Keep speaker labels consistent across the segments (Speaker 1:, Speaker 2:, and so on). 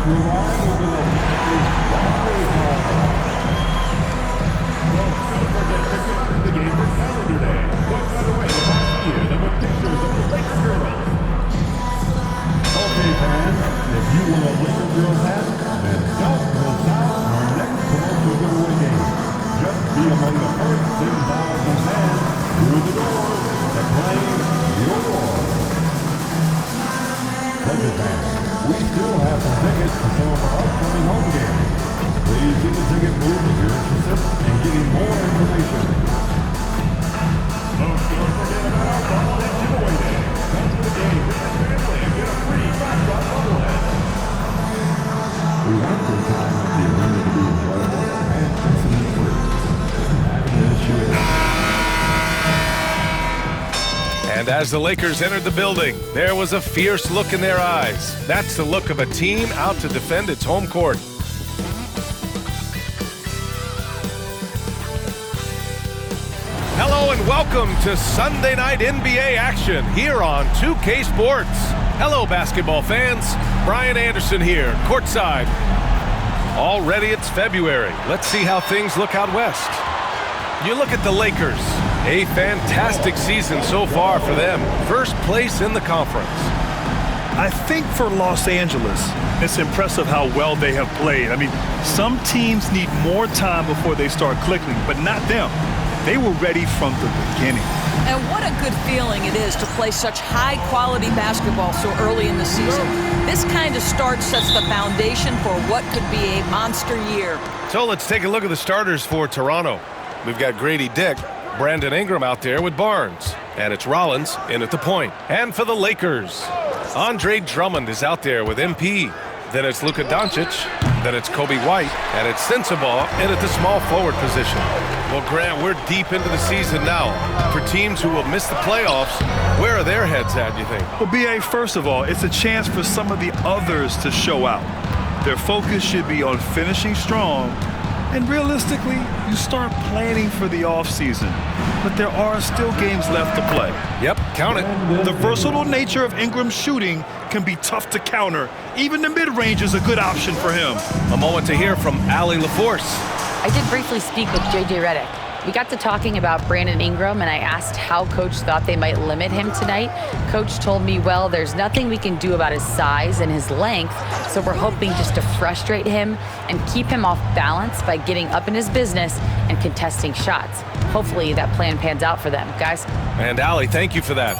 Speaker 1: The game for Saturday. What's underway the past year that were pictures of the Lakers girls. Okay, fans, if you want a Lakers girls hat, then don't miss out on our next commercial giveaway game. Just be among the first 10,000 fans through the door to claim your award. Lakers fans, we still have some tickets for some of our upcoming home games. Please get the ticket booth if you're interested in getting more information. Don't forget about our bobblehead giveaway day. Come to the game, bring a family, and get a free backdrop bobblehead. We want your time at the arena to be enjoyable and incident-free.
Speaker 2: And as the Lakers entered the building, there was a fierce look in their eyes. That's the look of a team out to defend its home court. Hello and welcome to Sunday Night NBA action here on 2K Sports. Hello, basketball fans. Brian Anderson here, courtside. Already it's February. Let's see how things look out west. You look at the Lakers. A fantastic season so far for them. First place in the conference.
Speaker 3: I think for Los Angeles, it's impressive how well they have played. I mean, some teams need more time before they start clicking, but not them. They were ready from the beginning.
Speaker 4: And what a good feeling it is to play such high-quality basketball so early in the season. This kind of start sets the foundation for what could be a monster year.
Speaker 2: So let's take a look at the starters for Toronto. We've got Grady Dick, Brandon Ingram out there with Barnes. And it's Rollins in at the point. And for the Lakers, Andre Drummond is out there with MP. Then it's Luka Doncic. Then it's Kobe White. And it's Sensabaugh in at the small forward position. Well, Grant, we're deep into the season now. For teams who will miss the playoffs, where are their heads at, you think?
Speaker 3: Well, B.A., first of all, it's a chance for some of the others to show out. Their focus should be on finishing strong. And realistically, you start planning for the offseason. But there are still games left to play.
Speaker 2: Yep, count it.
Speaker 3: The versatile nature of Ingram's shooting can be tough to counter. Even the mid-range is a good option for him.
Speaker 2: A moment to hear from Allie LaForce.
Speaker 5: I did briefly speak with J.J. Redick. We got to talking about Brandon Ingram, and I asked how Coach thought they might limit him tonight. Coach told me, well, there's nothing we can do about his size and his length, so we're hoping just to frustrate him and keep him off balance by getting up in his business and contesting shots. Hopefully that plan pans out for them, guys.
Speaker 2: And Allie, thank you for that.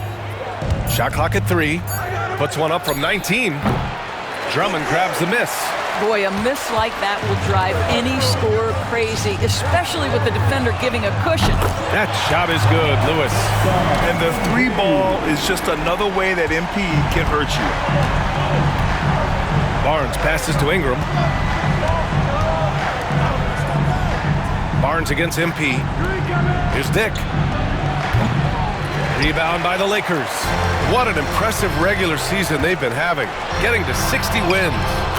Speaker 2: Shot clock at 3. Puts one up from 19. Drummond grabs the miss.
Speaker 4: Boy, a miss like that will drive any scorer crazy, especially with the defender giving a cushion.
Speaker 2: That shot is good, Lewis.
Speaker 3: And the 3 ball is just another way that MP can hurt you.
Speaker 2: Barnes passes to Ingram. Barnes against MP. Here's Dick. Rebound by the Lakers. What an impressive regular season they've been having, getting to 60 wins.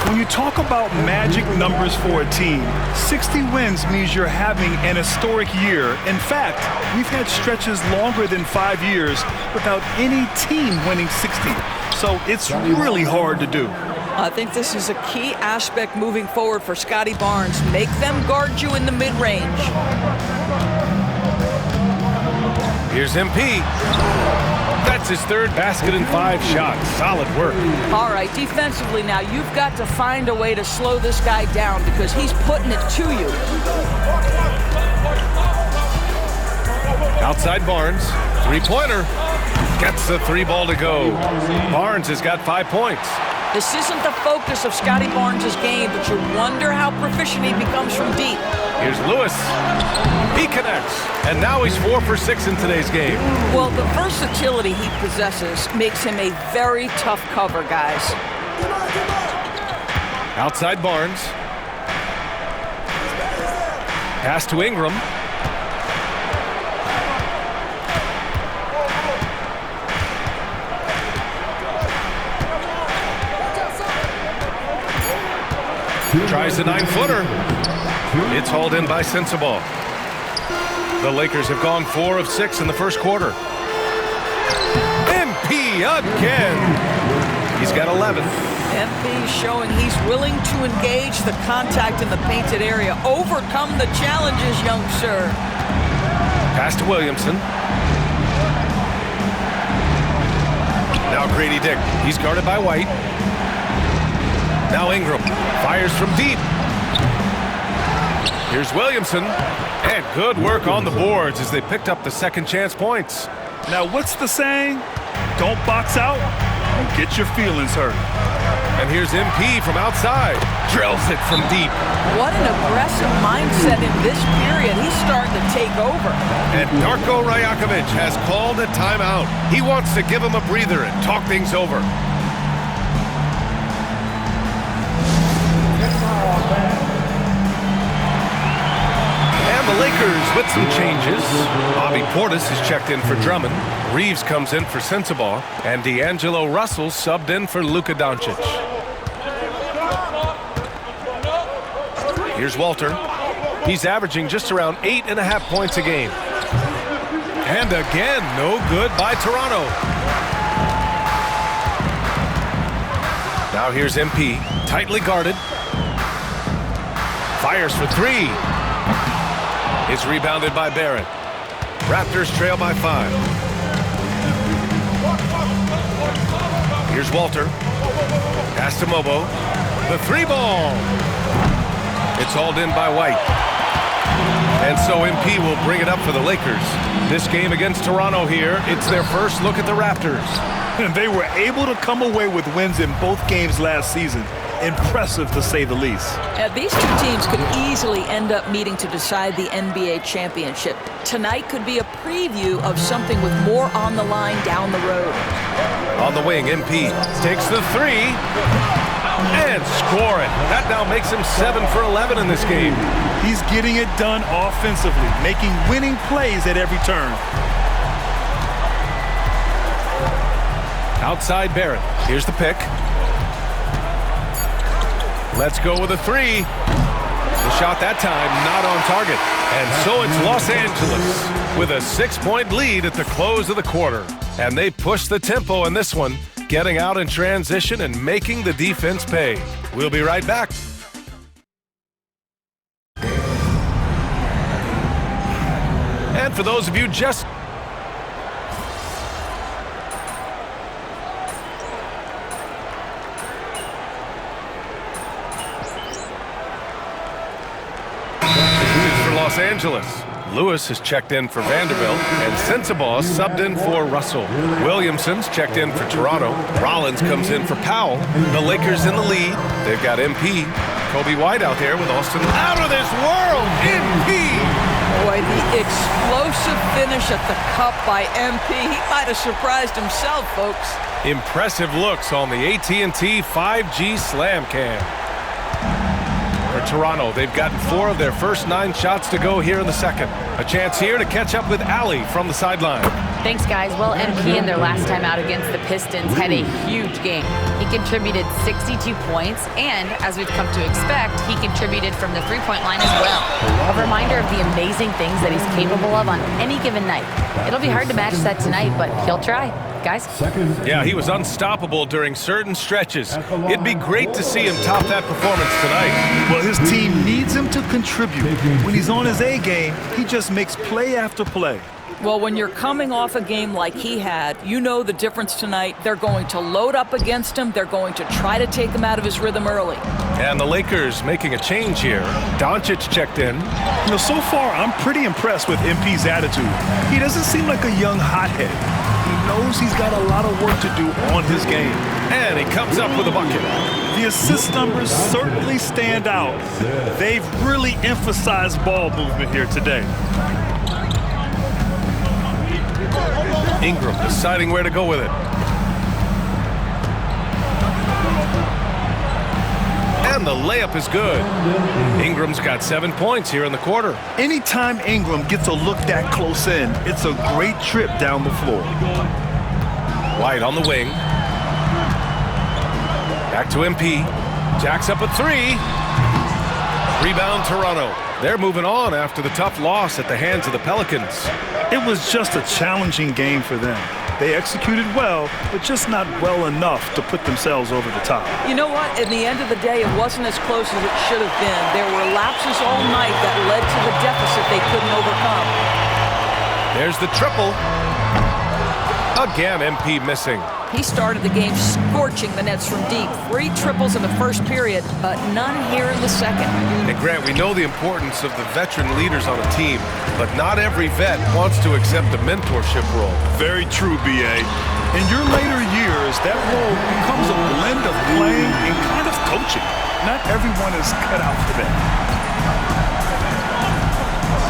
Speaker 3: When you talk about magic numbers for a team, 60 wins means you're having an historic year. In fact, we've had stretches longer than 5 years without any team winning 60. So it's really hard to do.
Speaker 4: I think this is a key aspect moving forward for Scotty Barnes. Make them guard you in the mid-range.
Speaker 2: Here's MP. That's his third basket in 5 shots. Solid work.
Speaker 4: All right, defensively now, you've got to find a way to slow this guy down because he's putting it to you.
Speaker 2: Outside Barnes. 3-pointer. Gets the 3 ball to go. Barnes has got 5 points.
Speaker 4: This isn't the focus of Scotty Barnes' game, but you wonder how proficient he becomes from deep.
Speaker 2: Here's Lewis. He connects. And now he's 4 for 6 in today's game.
Speaker 4: Well, the versatility he possesses makes him a very tough cover, guys.
Speaker 2: Outside Barnes. Pass to Ingram. Tries the 9-footer. It's hauled in by Sensabaugh. The Lakers have gone 4 of 6 in the first quarter. MP again. He's got 11.
Speaker 4: MP showing he's willing to engage the contact in the painted area. Overcome the challenges, young sir.
Speaker 2: Pass to Williamson. Now Grady Dick. He's guarded by White. Now Ingram fires from deep. Here's Williamson. And good work on the boards as they picked up the second chance points.
Speaker 3: Now, what's the saying? Don't box out, you get your feelings hurt.
Speaker 2: And here's MP from outside. Drills it from deep.
Speaker 4: What an aggressive mindset in this period. He's starting to take over.
Speaker 2: And Darko Rajakovic has called a timeout. He wants to give him a breather and talk things over. And the Lakers with some changes. Bobby Portis is checked in for Drummond. Reeves comes in for Sensabaugh. And D'Angelo Russell subbed in for Luka Doncic. Here's Walter. He's averaging just around 8.5 points a game. And again, no good by Toronto. Now here's MP, tightly guarded. Fires for three. It's rebounded by Barrett. Raptors trail by 5. Here's Walter. Pass to Mobo. The three ball. It's hauled in by White. And so MP will bring it up for the Lakers. This game against Toronto here, it's their first look at the Raptors.
Speaker 3: And they were able to come away with wins in both games last season. Impressive, to say the least.
Speaker 4: These two teams could easily end up meeting to decide the NBA championship. Tonight could be a preview of something with more on the line down the road.
Speaker 2: On the wing, MP takes the three and scoring. That now makes him 7 for 11 in this game.
Speaker 3: He's getting it done offensively, making winning plays at every turn.
Speaker 2: Outside Barrett. Here's the pick. Let's go with a three. The shot that time not on target. And so it's Los Angeles with a 6-point lead at the close of the quarter. And they push the tempo in this one, getting out in transition and making the defense pay. We'll be right back. And for those of you just Los Angeles. Lewis has checked in for Vanderbilt, and Sensabaugh subbed in for Russell. Williamson's checked in for Toronto. Rollins comes in for Powell. The Lakers in the lead. They've got MP. Kobe White out there with Austin. Out of this world, MP!
Speaker 4: Boy, the explosive finish at the cup by MP. He might have surprised himself, folks.
Speaker 2: Impressive looks on the AT&T 5G Slam Cam. For Toronto, they've gotten 4 of their first 9 shots to go here in the second. A chance here to catch up with Allie from the sideline.
Speaker 5: Thanks, guys. Well, MP in their last time out against the Pistons had a huge game. He contributed 62 points, and as we've come to expect, he contributed from the three-point line as well. A reminder of the amazing things that he's capable of on any given night. It'll be hard to match that tonight, but he'll try. Guys?
Speaker 2: Yeah, he was unstoppable during certain stretches. It'd be great to see him top that performance tonight.
Speaker 3: Well, his team needs him to contribute. When he's on his A game, he just makes play after play.
Speaker 4: Well, when you're coming off a game like he had, you know the difference tonight. They're going to load up against him. They're going to try to take him out of his rhythm early.
Speaker 2: And the Lakers making a change here. Doncic checked in.
Speaker 3: You know, so far, I'm pretty impressed with MP's attitude. He doesn't seem like a young hothead. He knows he's got a lot of work to do on his game.
Speaker 2: And he comes up with a bucket.
Speaker 3: The assist numbers certainly stand out. They've really emphasized ball movement here today.
Speaker 2: Ingram deciding where to go with it. And the layup is good. Ingram's got 7 points here in the quarter.
Speaker 3: Anytime Ingram gets a look that close in, it's a great trip down the floor.
Speaker 2: White on the wing. Back to MP. Jacks up a 3. Rebound Toronto. They're moving on after the tough loss at the hands of the Pelicans.
Speaker 3: It was just a challenging game for them. They executed well, but just not well enough to put themselves over the top.
Speaker 4: You know what? In the end of the day, it wasn't as close as it should have been. There were lapses all night that led to the deficit they couldn't overcome.
Speaker 2: There's the triple. Again, MP missing.
Speaker 4: He started the game scorching the nets from deep. 3 triples in the first period, but none here in the second.
Speaker 2: And Grant, we know the importance of the veteran leaders on a team, but not every vet wants to accept a mentorship role.
Speaker 3: Very true, B.A. In your later years, that role becomes a blend of playing and kind of coaching. Not everyone is cut out for that.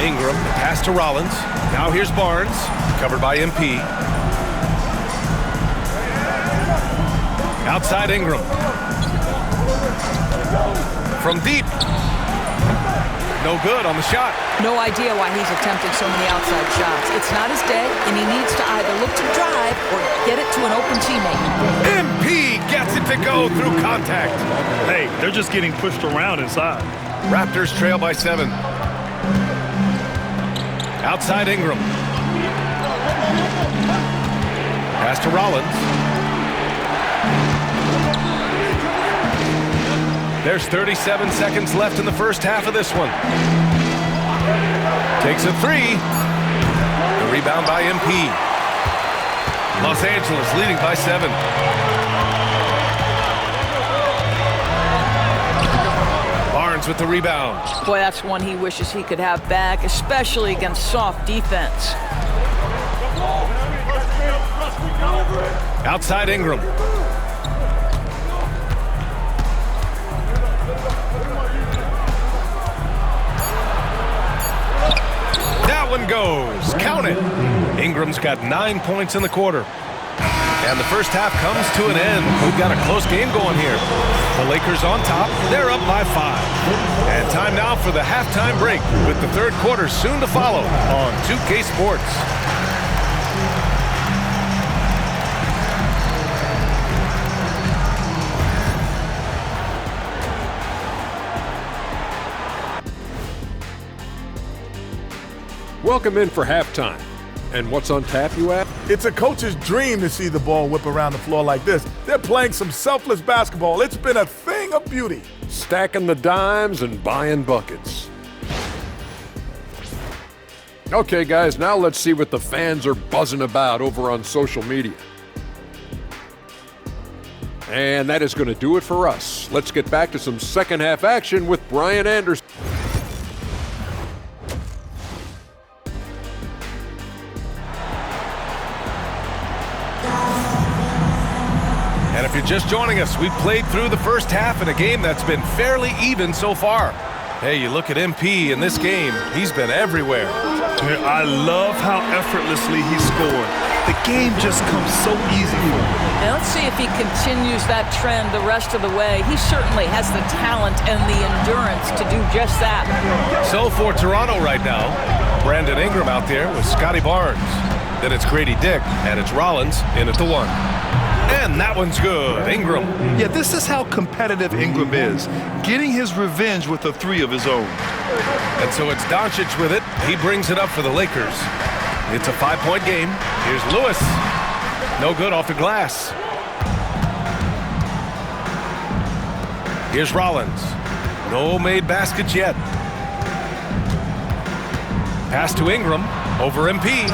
Speaker 2: Ingram, pass to Rollins. Now here's Barnes, covered by MP. Outside Ingram. From deep. No good on the shot.
Speaker 4: No idea why he's attempting so many outside shots. It's not his day, and he needs to either look to drive or get it to an open teammate.
Speaker 2: MP gets it to go through contact.
Speaker 3: Hey, they're just getting pushed around inside.
Speaker 2: Raptors trail by 7. Outside Ingram. Pass to Rollins. There's 37 seconds left in the first half of this one. Takes a 3. The rebound by MP. Los Angeles leading by 7. Barnes with the rebound.
Speaker 4: Boy, that's one he wishes he could have back, especially against soft defense.
Speaker 2: Outside Ingram. That one goes. Count it. Ingram's got 9 points in the quarter. And the first half comes to an end. We've got a close game going here. The Lakers on top. They're up by 5. And time now for the halftime break, with the third quarter soon to follow on 2K Sports.
Speaker 6: Welcome in for halftime. And what's on tap, you ask?
Speaker 7: It's a coach's dream to see the ball whip around the floor like this. They're playing some selfless basketball. It's been a thing of beauty.
Speaker 6: Stacking the dimes and buying buckets. Okay, guys, now let's see what the fans are buzzing about over on social media. And that is going to do it for us. Let's get back to some second half action with Brian Anderson.
Speaker 2: And if you're just joining us, we've played through the first half in a game that's been fairly even so far. Hey, you look at MP in this game, he's been everywhere.
Speaker 3: I love how effortlessly he scored. The game just comes so easy for him.
Speaker 4: Now let's see if he continues that trend the rest of the way. He certainly has the talent and the endurance to do just that.
Speaker 2: So for Toronto right now, Brandon Ingram out there with Scotty Barnes. Then it's Grady Dick, and it's Rollins in at the 1. And that one's good. Ingram.
Speaker 3: Yeah, this is how competitive Ingram is, getting his revenge with a 3 of his own.
Speaker 2: And so it's Doncic with it. He brings it up for the Lakers. It's a 5-point game. Here's Lewis. No good off the glass. Here's Rollins. No made baskets yet. Pass to Ingram. Over MP.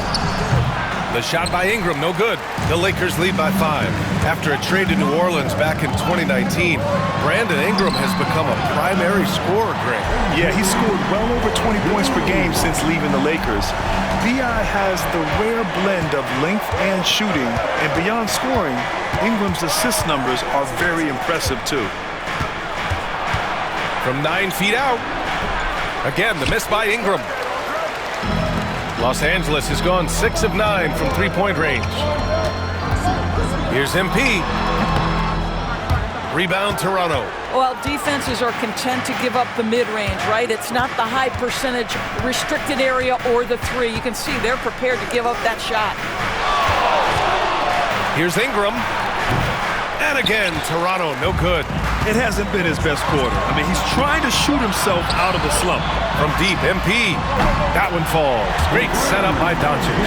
Speaker 2: The shot by Ingram, no good. The Lakers lead by 5. After a trade to New Orleans back in 2019, Brandon Ingram has become a primary scorer, Grant.
Speaker 3: Yeah, he scored well over 20 points per game since leaving the Lakers. B.I. has the rare blend of length and shooting, and beyond scoring, Ingram's assist numbers are very impressive too.
Speaker 2: From 9 feet out. Again, the miss by Ingram. Los Angeles has gone 6 of 9 from 3-point range. Here's MP. Rebound Toronto.
Speaker 4: Well, defenses are content to give up the mid-range, right? It's not the high percentage restricted area or the 3. You can see they're prepared to give up that shot.
Speaker 2: Here's Ingram. And again, Toronto, no good.
Speaker 3: It hasn't been his best quarter. I mean, he's trying to shoot himself out of the slump.
Speaker 2: From deep, MP. That one falls. Great setup by Doncic.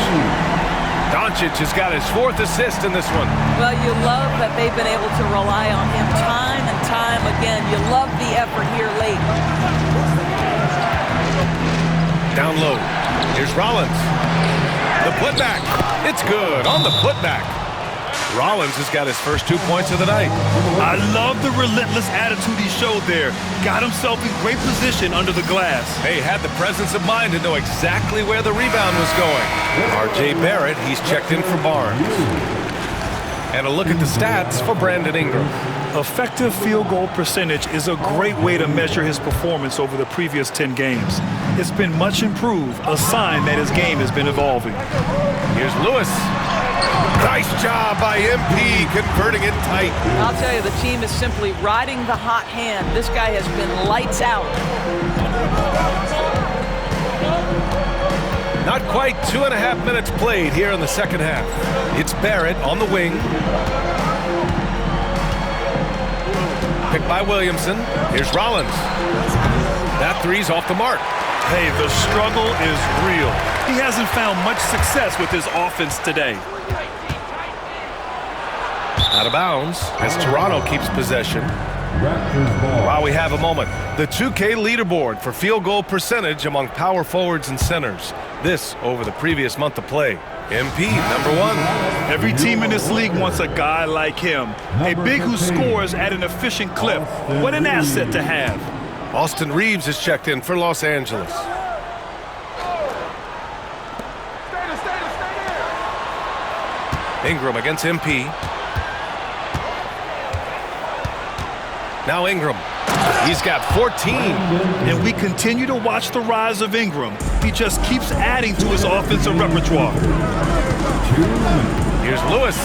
Speaker 2: Doncic has got his 4th assist in this one.
Speaker 4: Well, you love that they've been able to rely on him time and time again. You love the effort here late.
Speaker 2: Down low. Here's Rollins. The putback. It's good on the putback. Rollins has got his first 2 points of the night.
Speaker 3: I love the relentless attitude he showed there. Got himself in great position under the glass.
Speaker 2: Hey, had the presence of mind to know exactly where the rebound was going. R.J. Barrett, he's checked in for Barnes. And a look at the stats for Brandon Ingram.
Speaker 3: Effective field goal percentage is a great way to measure his performance over the previous 10 games. It's been much improved, a sign that his game has been evolving.
Speaker 2: Here's Lewis. Nice job by MP converting it tight.
Speaker 4: I'll tell you, the team is simply riding the hot hand. This guy has been lights out.
Speaker 2: Not quite 2.5 minutes played here in the second half. It's Barrett on the wing. Picked by Williamson. Here's Rollins. That three's off the mark.
Speaker 3: Hey, the struggle is real. He hasn't found much success with his offense today.
Speaker 2: Out of bounds as Toronto keeps possession. While we have a moment, the 2K leaderboard for field goal percentage among power forwards and centers. This over the previous month of play. MP, number 1.
Speaker 3: Every team in this league wants a guy like him. A big who scores at an efficient clip. What an asset to have.
Speaker 2: Austin Reeves is checked in for Los Angeles. Ingram against MP. Now Ingram. He's got 14.
Speaker 3: And we continue to watch the rise of Ingram. He just keeps adding to his offensive repertoire.
Speaker 2: Here's Lewis.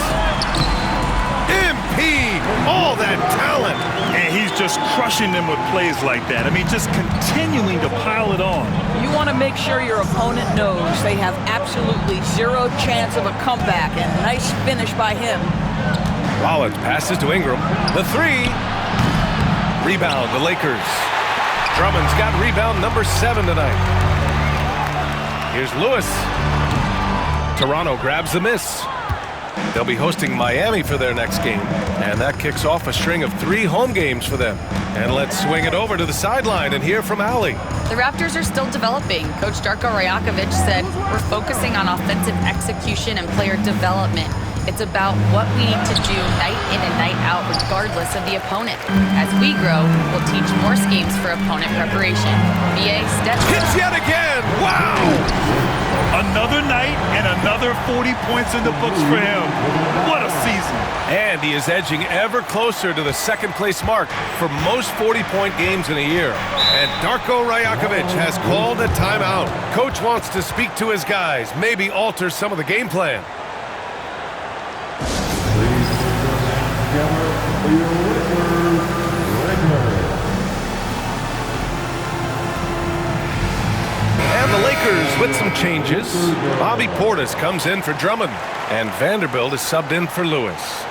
Speaker 2: MP, all that talent.
Speaker 3: And he's just crushing them with plays like that. I mean, just continuing to pile it on.
Speaker 4: You want to make sure your opponent knows they have absolutely zero chance of a comeback, and nice finish by him.
Speaker 2: Rollins passes to Ingram. The 3. Rebound, the Lakers. Drummond's got rebound number 7 tonight. Here's Lewis. Toronto grabs the miss. They'll be hosting Miami for their next game, and that kicks off a string of 3 home games for them. And let's swing it over to the sideline and hear from Allie.
Speaker 5: The Raptors are still developing. Coach Darko Rajakovic said, "We're focusing on offensive execution and player development. It's about what we need to do night in and night out regardless of the opponent. As we grow, we'll teach more schemes for opponent preparation." BA steps
Speaker 2: Hits yet again! Wow!
Speaker 3: Another night and another 40 points in the books for him. What a season.
Speaker 2: And he is edging ever closer to the second-place mark for most 40-point games in a year. And Darko Rajakovic has called a timeout. Coach wants to speak to his guys, maybe alter some of the game plan. And the Lakers with some changes. Bobby Portis comes in for Drummond, and Vanderbilt is subbed in for Lewis.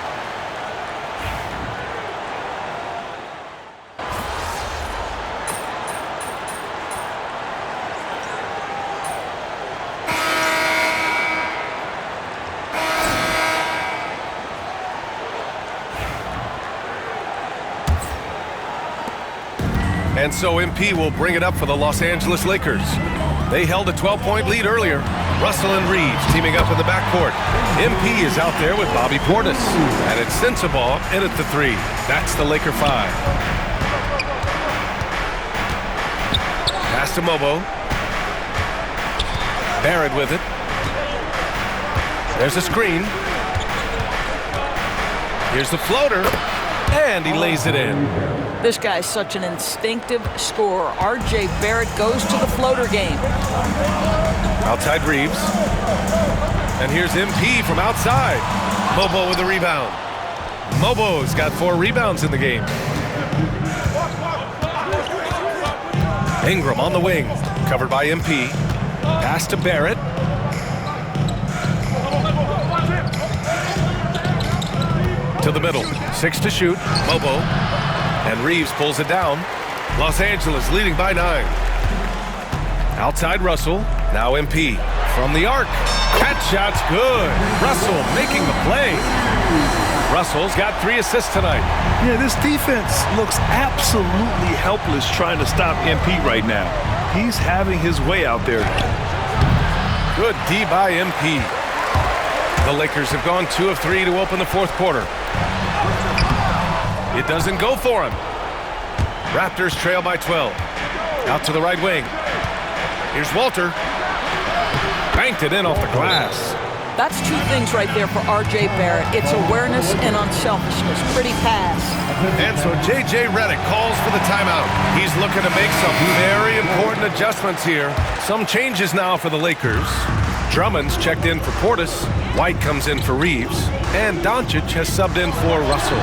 Speaker 2: And so MP will bring it up for the Los Angeles Lakers. They held a 12-point lead earlier. Russell and Reeves teaming up in the backcourt. MP is out there with Bobby Portis. And it's Sensabaugh in at the 3. That's the Laker 5. Pass to Mobo. Barrett with it. There's a screen. Here's the floater. And he lays it in.
Speaker 4: This guy's such an instinctive scorer. R.J. Barrett goes to the floater game.
Speaker 2: Outside Reeves. And here's MP from outside. Mobo with the rebound. Mobo's got 4 rebounds in the game. Ingram on the wing. Covered by MP. Pass to Barrett. To the middle. 6 to shoot. Mobo. And Reeves pulls it down. Los Angeles leading by 9. Outside Russell. Now MP. From the arc. That shot's good. Russell making the play. Russell's got 3 assists tonight.
Speaker 3: Yeah, this defense looks absolutely helpless trying to stop MP right now. He's having his way out there.
Speaker 2: Good D by MP. The Lakers have gone 2 of 3 to open the 4th quarter. It doesn't go for him. Raptors trail by 12. Out to the right wing. Here's Walter. Banked it in off the glass.
Speaker 4: That's 2 things right there for R.J. Barrett. It's awareness and unselfishness. Pretty pass.
Speaker 2: And so J.J. Redick calls for the timeout. He's looking to make some very important adjustments here. Some changes now for the Lakers. Drummond's checked in for Portis. White comes in for Reeves. And Doncic has subbed in for Russell.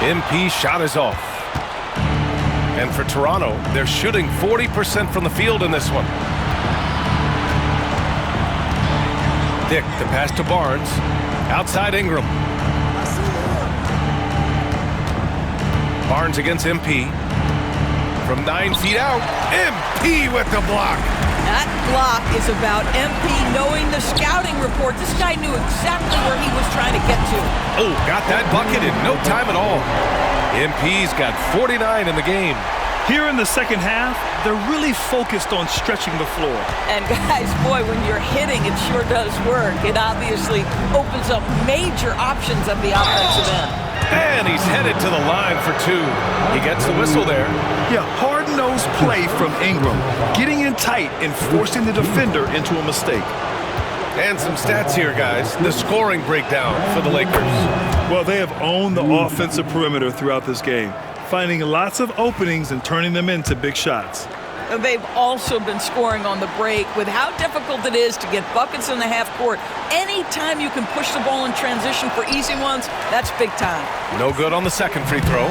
Speaker 2: MP shot is off. And for Toronto, they're shooting 40% from the field in this one. Dick, the pass to Barnes. Outside Ingram. Barnes against MP. From 9 feet out, MP with the block.
Speaker 4: That block is about MP knowing the scouting report. This guy knew exactly where he was trying to get to.
Speaker 2: Oh, got that bucket in no time at all. MP's got 49 in the game.
Speaker 3: Here in the second half, they're really focused on stretching the floor.
Speaker 4: And guys, boy, when you're hitting, it sure does work. It obviously opens up major options at the offensive end.
Speaker 2: And he's headed to the line for 2. He gets the whistle there.
Speaker 3: Yeah, hard-nosed play from Ingram, getting in tight and forcing the defender into a mistake.
Speaker 2: And some stats here, guys. The scoring breakdown for the Lakers.
Speaker 3: Well, they have owned the offensive perimeter throughout this game, finding lots of openings and turning them into big shots.
Speaker 4: And they've also been scoring on the break. With how difficult it is to get buckets in the half court, anytime you can push the ball in transition for easy ones, that's big time.
Speaker 2: No good on the second free throw.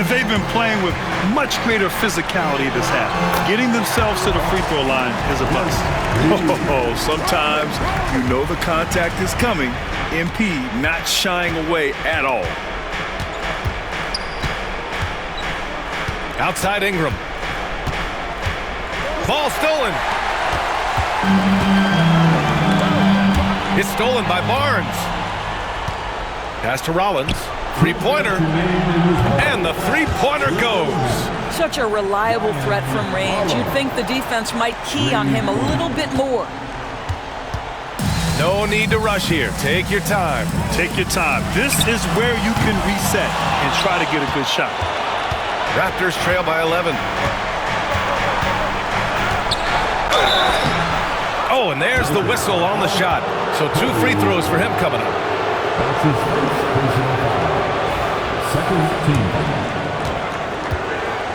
Speaker 3: They've been playing with much greater physicality this half. Getting themselves to the free throw line is a must. Oh, sometimes you know the contact is coming. MP not shying away at all.
Speaker 2: Outside Ingram. Ball stolen. It's stolen by Barnes. Pass to Rollins. Three-pointer. And the three-pointer goes.
Speaker 4: Such a reliable threat from range. You'd think the defense might key on him a little bit more.
Speaker 2: No need to rush here. Take your time.
Speaker 3: Take your time. This is where you can reset and try to get a good shot.
Speaker 2: Raptors trail by 11. Oh, and there's the whistle on the shot. So 2 free throws for him coming up.
Speaker 1: That's his first personal foul. Second team.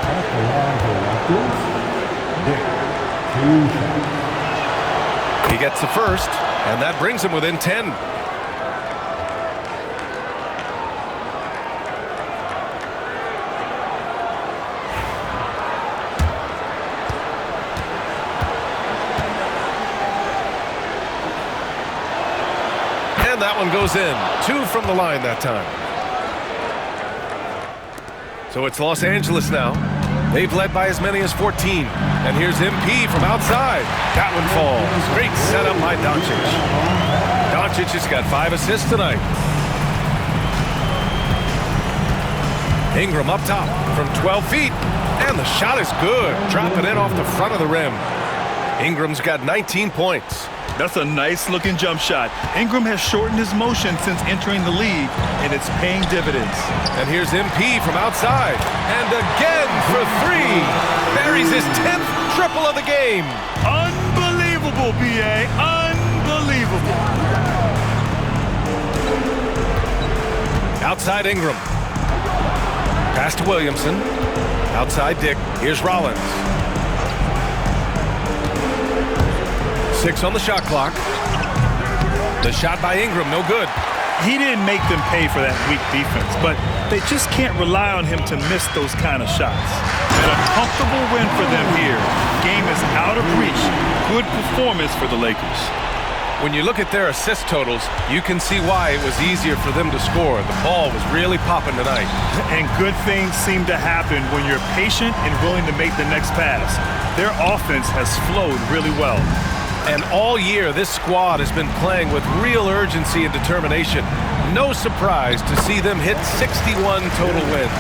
Speaker 1: At the line for Raptors, Dick, 2 shots.
Speaker 2: He gets the first, and that brings him within 10. That one goes in. 2 from the line that time. So it's Los Angeles now. They've led by as many as 14. And here's MP from outside. That one falls. Great setup by Doncic. Doncic has got 5 assists tonight. Ingram up top from 12 feet. And the shot is good. Dropping in off the front of the rim. Ingram's got 19 points.
Speaker 3: That's a nice-looking jump shot. Ingram has shortened his motion since entering the league, and it's paying dividends.
Speaker 2: And here's MP from outside. And again for 3. Buries his 10th triple of the game.
Speaker 3: Unbelievable, B.A. Unbelievable.
Speaker 2: Outside Ingram. Pass to Williamson. Outside Dick. Here's Rollins. 6 on the shot clock. The shot by Ingram, no good.
Speaker 3: He didn't make them pay for that weak defense, but they just can't rely on him to miss those kind of shots. And a comfortable win for them here. Game is out of reach. Good performance for the Lakers.
Speaker 2: When you look at their assist totals, you can see why it was easier for them to score. The ball was really popping tonight.
Speaker 3: And good things seem to happen when you're patient and willing to make the next pass. Their offense has flowed really well.
Speaker 2: And all year, this squad has been playing with real urgency and determination. No surprise to see them hit 61 total wins.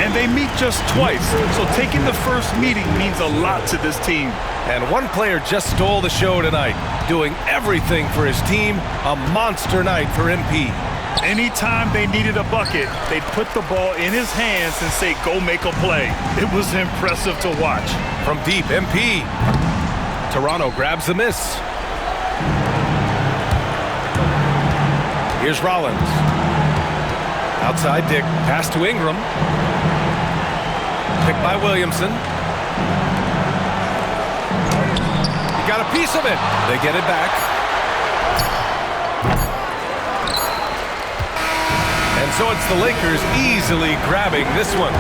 Speaker 3: And they meet just twice, so taking the first meeting means a lot to this team.
Speaker 2: And one player just stole the show tonight, doing everything for his team. A monster night for MP.
Speaker 3: Anytime they needed a bucket, they'd put the ball in his hands and say, go make a play. It was impressive to watch.
Speaker 2: From deep, MP. Toronto grabs the miss. Here's Rollins. Outside Dick. Pass to Ingram. Picked by Williamson. He got a piece of it. They get it back. And so it's the Lakers easily grabbing this one.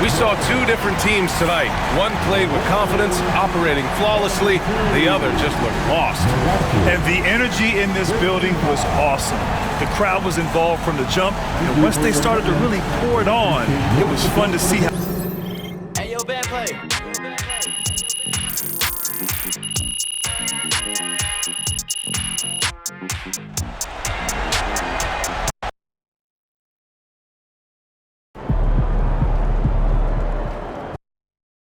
Speaker 2: We saw two different teams tonight. One played with confidence, operating flawlessly. The other just looked lost.
Speaker 3: And the energy in this building was awesome. The crowd was involved from the jump, and once they started to really pour it on, it was fun to see how...
Speaker 8: Hey, yo, bad play.